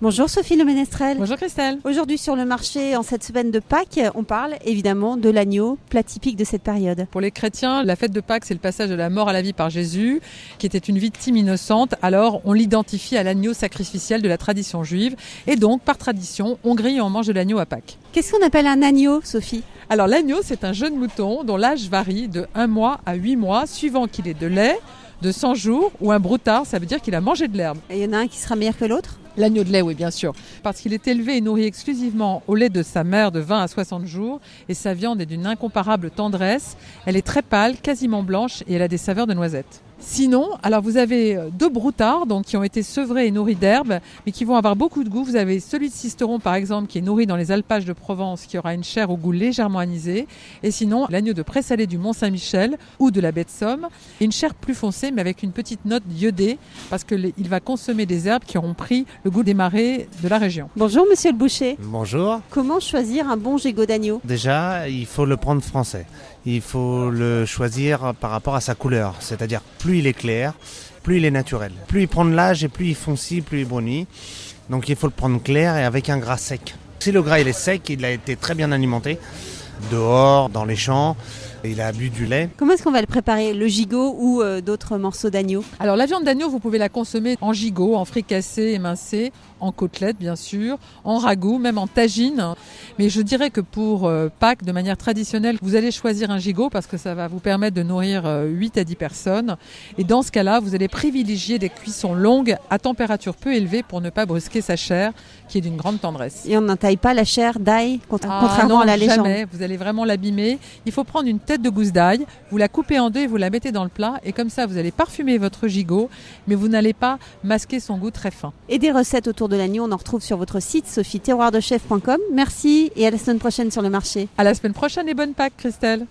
Bonjour Sophie Le Ménestrel. Bonjour Christelle. Aujourd'hui sur le marché, en cette semaine de Pâques, on parle évidemment de l'agneau, plat typique de cette période. Pour les chrétiens, la fête de Pâques, c'est le passage de la mort à la vie par Jésus, qui était une victime innocente. Alors on l'identifie à l'agneau sacrificiel de la tradition juive. Et donc, par tradition, on grille et on mange de l'agneau à Pâques. Qu'est-ce qu'on appelle un agneau, Sophie ? Alors l'agneau, c'est un jeune mouton dont l'âge varie de 1 mois à 8 mois, suivant qu'il ait de lait, de 100 jours ou un broutard, ça veut dire qu'il a mangé de l'herbe. Et il y en a un qui sera meilleur que l'autre ? L'agneau de lait, oui, bien sûr. Parce qu'il est élevé et nourri exclusivement au lait de sa mère de 20 à 60 jours. Et sa viande est d'une incomparable tendresse. Elle est très pâle, quasiment blanche et elle a des saveurs de noisettes. Sinon, alors vous avez 2 broutards donc, qui ont été sevrés et nourris d'herbe, mais qui vont avoir beaucoup de goût. Vous avez celui de Sisteron, par exemple, qui est nourri dans les alpages de Provence, qui aura une chair au goût légèrement anisé. Et sinon, l'agneau de Présalé du Mont-Saint-Michel ou de la baie de Somme, une chair plus foncée, mais avec une petite note iodée, parce qu'il va consommer des herbes qui auront pris le goût des marais de la région. Bonjour Monsieur le boucher. Bonjour. Comment choisir un bon gigot d'agneau ? Déjà, il faut le prendre français. Il faut le choisir par rapport à sa couleur. C'est-à-dire, plus il est clair, plus il est naturel. Plus il prend de l'âge et plus il foncit, plus il brunit. Donc il faut le prendre clair et avec un gras sec. Si le gras il est sec, il a été très bien alimenté. Dehors, dans les champs, il a bu du lait. Comment est-ce qu'on va le préparer, le gigot ou d'autres morceaux d'agneau ? Alors la viande d'agneau, vous pouvez la consommer en gigot, en fricassé, émincé, en côtelette bien sûr, en ragoût, même en tagine. Mais je dirais que pour Pâques, de manière traditionnelle, vous allez choisir un gigot parce que ça va vous permettre de nourrir 8 à 10 personnes. Et dans ce cas-là, vous allez privilégier des cuissons longues à température peu élevée pour ne pas brusquer sa chair, qui est d'une grande tendresse. Et on n'entaille pas la chair d'ail, contrairement à la légende. Jamais, vous allez vraiment l'abîmer. Il faut prendre une tête de gousse d'ail, vous la coupez en deux et vous la mettez dans le plat. Et comme ça, vous allez parfumer votre gigot, mais vous n'allez pas masquer son goût très fin. Et des recettes autour de l'agneau, on en retrouve sur votre site sophieterroirdechef.com. Merci et à la semaine prochaine sur le marché. À la semaine prochaine et bonne Pâques, Christelle.